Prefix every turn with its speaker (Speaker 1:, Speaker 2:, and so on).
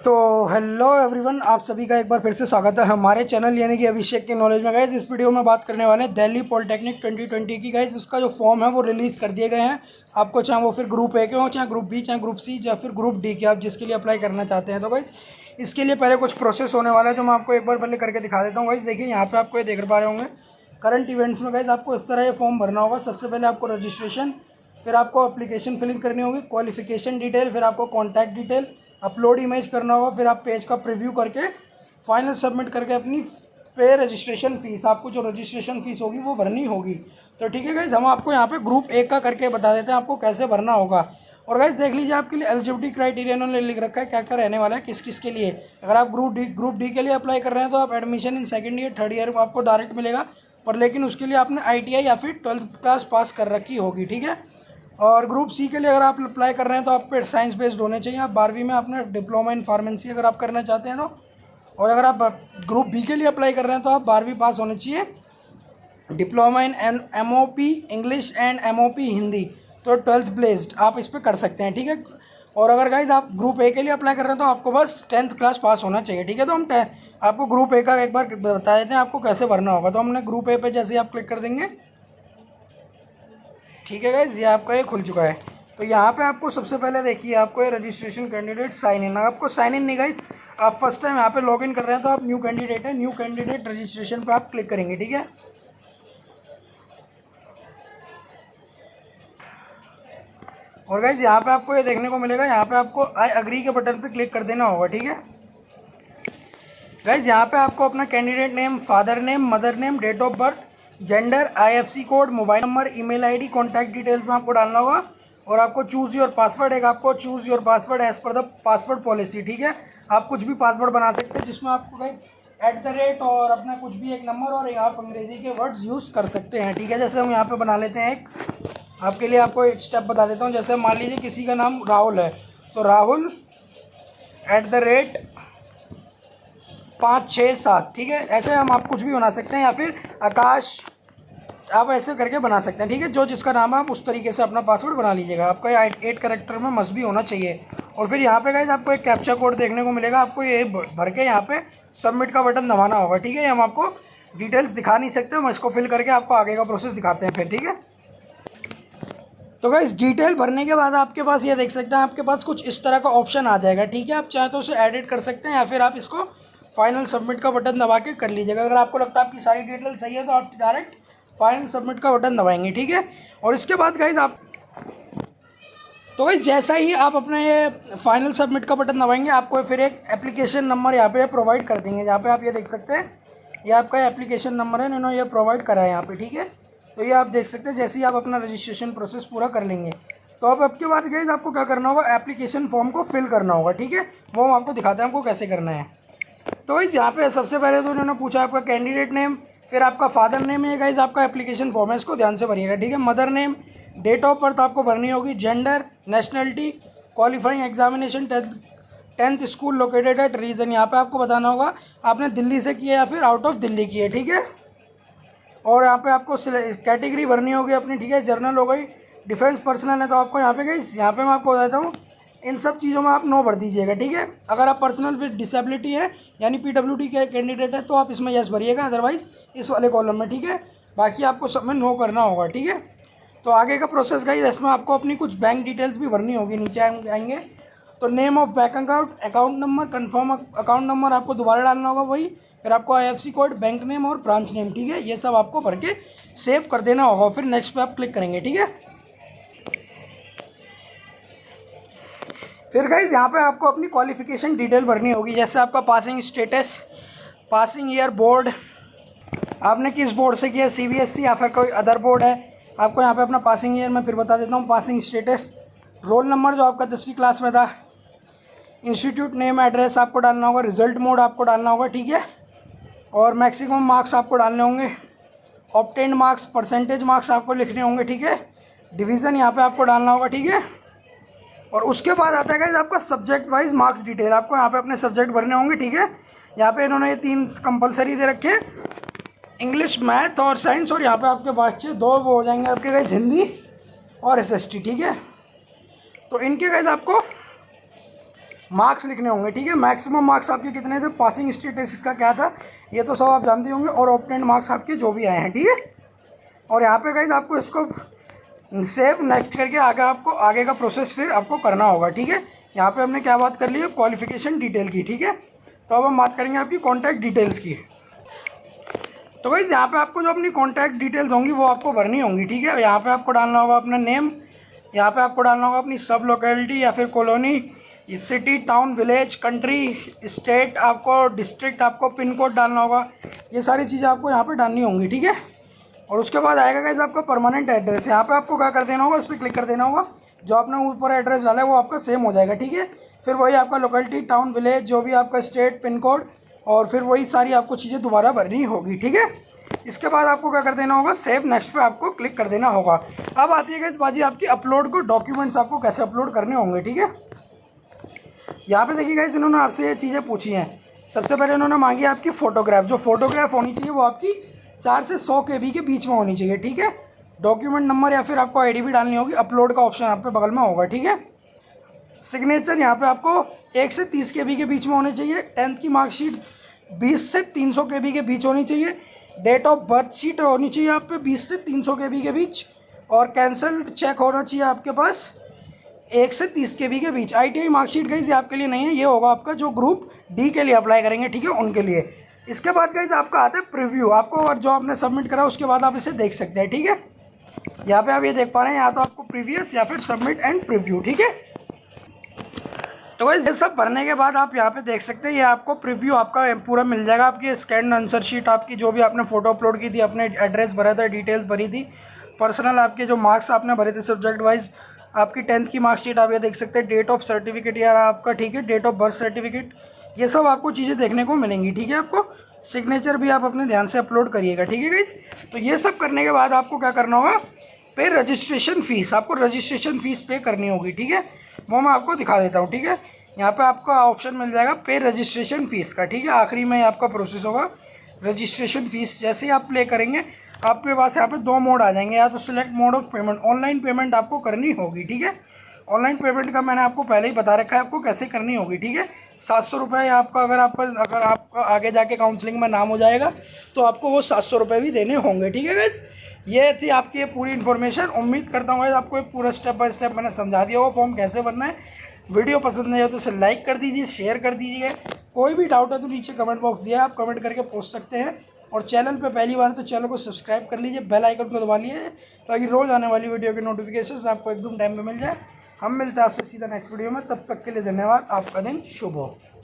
Speaker 1: तो hello everyone, आप सभी का एक बार फिर से स्वागत है हमारे चैनल यानी कि अभिषेक के नॉलेज में। गाइज इस वीडियो में बात करने वाले हैं दिल्ली पॉलिटेक्निक 2020 की। गाइज उसका जो फॉर्म है वो रिलीज़ कर दिए गए हैं। आपको चाहे वो फिर ग्रुप ए के हो, चाहे ग्रुप बी, चाहे ग्रुप सी, या फिर ग्रुप डी के, आप जिसके लिए अप्लाई करना चाहते हैं। तो गाइज इसके लिए पहले कुछ प्रोसेस होने वाला है जो मैं आपको एक बार पहले करके दिखा देता हूँ। गाइज देखिए यहाँ पर आपको ये देख पा रहे होंगे करंट इवेंट्स में। गाइज आपको इस तरह ये फॉर्म भरना होगा। सबसे पहले आपको रजिस्ट्रेशन, फिर आपको एप्लीकेशन फिलिंग करनी होगी, क्वालिफिकेशन डिटेल, फिर आपको कॉन्टैक्ट डिटेल, अपलोड इमेज करना होगा, फिर आप पेज का प्रीव्यू करके फाइनल सबमिट करके अपनी पे रजिस्ट्रेशन फ़ीस, आपको जो रजिस्ट्रेशन फ़ीस होगी वो भरनी होगी। तो ठीक है गाइज, हम आपको यहाँ पे ग्रुप ए का करके बता देते हैं आपको कैसे भरना होगा। और गाइज देख लीजिए आपके लिए एलिजिबिलिटी क्राइटेरिया उन्होंने लिख रखा है क्या क्या रहने वाला है, किस किस के लिए। अगर आप ग्रुप डी के लिए अप्लाई कर रहे हैं तो आप admission in second year third year आपको डायरेक्ट मिलेगा, पर लेकिन उसके लिए आपने ITI या फिर 12th क्लास पास कर रखी होगी। ठीक है। और ग्रुप सी के लिए अगर आप अप्लाई कर रहे हैं तो आप पे साइंस बेस्ड होने चाहिए। आप 12वीं में अपना डिप्लोमा इन फार्मेसी अगर आप करना चाहते हैं तो। और अगर आप ग्रुप बी के लिए अप्लाई कर रहे हैं तो आप 12वीं पास होने चाहिए, diploma in MOP English and MOP Hindi, तो 12th प्लेस्ड आप इस पर कर सकते हैं। ठीक है। और अगर गाइज आप ग्रुप ए के लिए अप्लाई कर रहे हैं तो आपको बस 10th क्लास पास होना चाहिए। ठीक है। तो हम आपको ग्रुप ए का एक बार बता देते हैं आपको कैसे भरना होगा। तो हमने ग्रुप ए पे जैसे ही आप क्लिक कर देंगे, ठीक है गाइज, ये आपका ये खुल चुका है। तो यहाँ पे आपको सबसे पहले देखिए आपको ये रजिस्ट्रेशन कैंडिडेट साइन इन, आपको साइन इन नहीं गाइज, आप फर्स्ट टाइम यहाँ पे लॉगिन कर रहे हैं तो आप न्यू कैंडिडेट है, न्यू कैंडिडेट रजिस्ट्रेशन पे आप क्लिक करेंगे। ठीक है। और गाइज यहाँ पे आपको ये देखने को मिलेगा, यहाँ पे आपको आई अग्री के बटन पे क्लिक कर देना होगा। ठीक है गाइज, यहाँ पे आपको अपना candidate name, father name, mother name, date of birth, gender, IFC code, mobile number, email ID, contact details में आपको डालना होगा। और आपको चूज़ योर पासवर्ड, एक आपको choose your password as per the password policy. ठीक है। आप कुछ भी पासवर्ड बना सकते हैं जिसमें आपको गाइस @ और अपना कुछ भी एक नंबर और आप अंग्रेजी के वर्ड्स यूज़ कर सकते हैं। ठीक है। जैसे हम यहाँ पर बना लेते हैं एक, आपके लिए आपको एक स्टेप बता देता हूँ। जैसे मान लीजिए किसी का नाम राहुल है तो राहुल @ 567। ठीक है। ऐसे हम आप कुछ भी बना सकते हैं, या फिर आकाश, आप ऐसे करके बना सकते हैं। ठीक है। जो जिसका नाम है आप उस तरीके से अपना पासवर्ड बना लीजिएगा। आपका 8 कैरेक्टर में मस्ट भी होना चाहिए। और फिर यहाँ पे गाइस आपको एक कैप्चा कोड देखने को मिलेगा, आपको ये भर के यहाँ पे सबमिट का बटन दबाना होगा। ठीक है। हम आपको डिटेल्स दिखा नहीं सकते, हम इसको फिल करके आपको आगे का प्रोसेस दिखाते हैं फिर। ठीक है। तो गाइस डिटेल भरने के बाद आपके पास ये देख सकते हैं, आपके पास कुछ इस तरह का ऑप्शन आ जाएगा। ठीक है। आप चाहे तो उसे एडिट कर सकते हैं, या फिर आप इसको फाइनल सबमिट का बटन दबा के कर लीजिएगा। अगर आपको लगता है आपकी सारी डिटेल सही है तो आप डायरेक्ट फाइनल सबमिट का बटन दबाएंगे। ठीक है। और इसके बाद गाइज आप, तो गाइज जैसा ही आप अपना ये फाइनल सबमिट का बटन दबाएंगे, आपको फिर एक एप्लीकेशन नंबर यहाँ पे प्रोवाइड कर देंगे। यहाँ पे आप ये देख सकते हैं, ये आपका एप्लीकेशन नंबर है, इन्होंने ये प्रोवाइड करा है यहाँ पे। ठीक है। तो ये आप देख सकते हैं जैसे ही आप अपना रजिस्ट्रेशन प्रोसेस पूरा कर लेंगे तो अब आपके बाद गाइज आपको क्या करना होगा, एप्लीकेशन फॉर्म को फिल करना होगा। ठीक है। वो हम आपको दिखाते हैं आपको कैसे करना है। तो गाइज यहाँ पे सबसे पहले तो उन्होंने पूछा आपका कैंडिडेट नेम, फिर आपका फादर नेम है गाइज, आपका एप्लीकेशन फॉर्म है, इसको ध्यान से भरिएगा। ठीक है। Mother name, date of birth आपको भरनी होगी, gender, nationality, qualifying examination, 10th school located at region, यहाँ पे आपको बताना होगा आपने दिल्ली से किया या फिर आउट ऑफ दिल्ली की है। ठीक है। और यहाँ पे आपको कैटेगरी भरनी होगी अपनी। ठीक है। जर्नल हो गई, डिफेंस पर्सनल है तो आपको यहाँ पे गाइज, यहाँ पे मैं आपको बताता हूँ इन सब चीज़ों में आप नो भर दीजिएगा। ठीक है। अगर आप पर्सनल विद डिसेबिलिटी है यानी PWD के कैंडिडेट है तो आप इसमें यस भरिएगा, अदरवाइज इस वाले कॉलम में। ठीक है। बाकी आपको सब में नो करना होगा। ठीक है। तो आगे का प्रोसेस गाइस, इसमें आपको अपनी कुछ बैंक डिटेल्स भी भरनी होगी, नीचे आएंगे तो name of bank account, account number, confirm account number आपको दोबारा डालना होगा वही, फिर आपको IFC कोड, बैंक नेम और ब्रांच नेम। ठीक है। ये सब आपको भर के सेव कर देना होगा, फिर नेक्स्ट पे आप क्लिक करेंगे। ठीक है। फिर गाइज यहाँ पे आपको अपनी क्वालिफिकेशन डिटेल भरनी होगी, जैसे आपका passing status, passing year, board, आपने किस बोर्ड से किया, CBSE या फिर कोई अदर बोर्ड है। आपको यहाँ पे अपना पासिंग ईयर मैं फिर बता देता हूँ, पासिंग स्टेटस, रोल नंबर जो आपका 10वीं क्लास में था, इंस्टीट्यूट नेम, एड्रेस आपको डालना होगा, रिजल्ट मोड आपको डालना होगा। ठीक है। और मैक्सिमम मार्क्स आपको डालने होंगे, ऑब्टेन्ड मार्क्स, परसेंटेज मार्क्स आपको लिखने होंगे। ठीक है। डिवीज़न यहाँ पर आपको डालना होगा। ठीक है। और उसके बाद आता है गाइस आपका सब्जेक्ट वाइज मार्क्स डिटेल, आपको यहाँ पे अपने सब्जेक्ट भरने होंगे। ठीक है। यहाँ पे इन्होंने ये 3 कंपलसरी दे रखे, इंग्लिश, मैथ और साइंस, और यहाँ पे आपके बच्चे 2 वो हो जाएंगे आपके गाइस हिंदी और SST। ठीक है। तो इनके गाइस आपको मार्क्स लिखने होंगे, ठीक है। मैक्सिमम मार्क्स आपके कितने थे, पासिंग स्टेटस इसका क्या था, ये तो सब आप जानते होंगे, और ऑब्टेन्ड मार्क्स आपके जो भी आए हैं, ठीक है। और यहाँ पे गाइस आपको इसको सेव नेक्स्ट करके आगे का प्रोसेस फिर आपको करना होगा, ठीक है। यहाँ पे हमने क्या बात कर ली है, क्वालिफिकेशन डिटेल की, ठीक है। तो अब हम बात करेंगे आपकी कॉन्टैक्ट डिटेल्स की। तो गाइस यहाँ पे आपको जो अपनी कॉन्टैक्ट डिटेल्स होंगी वो आपको भरनी होंगी, ठीक है। यहाँ पे आपको डालना होगा अपना नेम, यहाँ पे आपको डालना होगा अपनी सब लोकेलिटी या फिर colony, city, town, village, country, state, आपको डिस्ट्रिक्ट, आपको पिन कोड डालना होगा। ये सारी चीज़ें आपको यहाँ पे डालनी होंगी, ठीक है। और उसके बाद आएगा गाइस आपका परमानेंट एड्रेस। यहाँ पे आपको क्या कर देना होगा, उस पर क्लिक कर देना होगा, जो आपने ऊपर एड्रेस डाला है वो आपका सेम हो जाएगा, ठीक है। फिर वही आपका लोकेलिटी, टाउन, विलेज, जो भी आपका स्टेट, पिन कोड, और फिर वही सारी आपको चीज़ें दोबारा भरनी होगी, ठीक है। इसके बाद आपको क्या कर देना होगा, सेव नेक्स्ट पे आपको क्लिक कर देना होगा। अब आती है गाइस बाजी आपकी अपलोड को, डॉक्यूमेंट्स आपको कैसे अपलोड करने होंगे, ठीक है। यहाँ पे देखिए गाइस इन्होंने आपसे ये चीज़ें पूछी हैं। सबसे पहले इन्होंने मांगी आपकी फ़ोटोग्राफ, जो फोटोग्राफ होनी चाहिए वो आपकी 4 से 100 KB के बीच में होनी चाहिए, ठीक है। डॉक्यूमेंट नंबर या फिर आपको ID भी डालनी होगी, अपलोड का ऑप्शन आप पे बगल में होगा, ठीक है। सिग्नेचर यहाँ पे आपको 1 से 30 KB के बीच में होने चाहिए। 10th की मार्कशीट 20 से 300 KB के बीच होनी चाहिए। डेट ऑफ बर्थ शीट होनी चाहिए आप पे 20 से 300 KB के बीच, और कैंसल्ड चेक होना चाहिए आपके पास 1 से 30 KB के बीच। ITI मार्कशीट गाइस आपके लिए नहीं है, ये होगा आपका जो ग्रुप D के लिए अप्लाई करेंगे, ठीक है, उनके लिए। इसके बाद गाइस आपका आता है प्रीव्यू, आपको और जो आपने सबमिट करा उसके बाद आप इसे देख सकते हैं, ठीक है। यहाँ पे आप ये देख पा रहे हैं, या तो आपको प्रीवियस या फिर सबमिट एंड प्रीव्यू, ठीक है। तो गाइस ये सब भरने के बाद आप यहाँ पे देख सकते हैं, ये आपको प्रीव्यू आपका पूरा मिल जाएगा। आपकी स्कैन आंसर शीट, आपकी जो भी आपने फोटो अपलोड की थी, अपने एड्रेस भरा था, डिटेल्स भरी थी, पर्सनल आपके जो मार्क्स आपने भरे थे सब्जेक्ट वाइज, आपकी 10th की मार्कशीट आप ये देख सकते हैं, डेट ऑफ सर्टिफिकेट यार आपका, ठीक है, डेट ऑफ बर्थ सर्टिफिकेट, ये सब आपको चीज़ें देखने को मिलेंगी, ठीक है। आपको सिग्नेचर भी आप अपने ध्यान से अपलोड करिएगा, ठीक है गाइस। तो ये सब करने के बाद आपको क्या करना होगा, पे रजिस्ट्रेशन फ़ीस, आपको रजिस्ट्रेशन फ़ीस पे करनी होगी, ठीक है। वो मैं आपको दिखा देता हूँ, ठीक है। यहाँ पे आपको ऑप्शन मिल जाएगा पे रजिस्ट्रेशन फ़ीस का, ठीक है। आखिरी में आपका प्रोसेस होगा रजिस्ट्रेशन फ़ीस। जैसे ही आप प्ले करेंगे आपके पास यहाँ पे 2 मोड आ जाएंगे, या तो select mode of payment, online payment आपको करनी होगी, ठीक है। ऑनलाइन पेमेंट का मैंने आपको पहले ही बता रखा है आपको कैसे करनी होगी, ठीक है। 700 रुपये आपका, अगर आपका आगे जाके काउंसलिंग में नाम हो जाएगा तो आपको वो 700 रुपये भी देने होंगे, ठीक है गाइस। ये थी आपकी ये पूरी इन्फॉर्मेशन। उम्मीद करता हूँ गाइस आपको एक पूरा स्टेप बाय स्टेप मैंने समझा दिया होगा फॉर्म कैसे भरना है। वीडियो पसंद नहीं हो तो इसे लाइक कर दीजिए, शेयर कर दीजिए। कोई भी डाउट है तो नीचे कमेंट बॉक्स दिया है, आप कमेंट करके पूछ सकते हैं। और चैनल पे पहली बार तो चैनल को सब्सक्राइब कर लीजिए, बेल आइकन को दबा लीजिए, ताकि रोज़ आने वाली वीडियो के नोटिफिकेशन आपको एकदम टाइम पे मिल जाए। हम मिलते हैं आपसे सीधा नेक्स्ट वीडियो में, तब तक के लिए धन्यवाद। आपका दिन शुभ हो।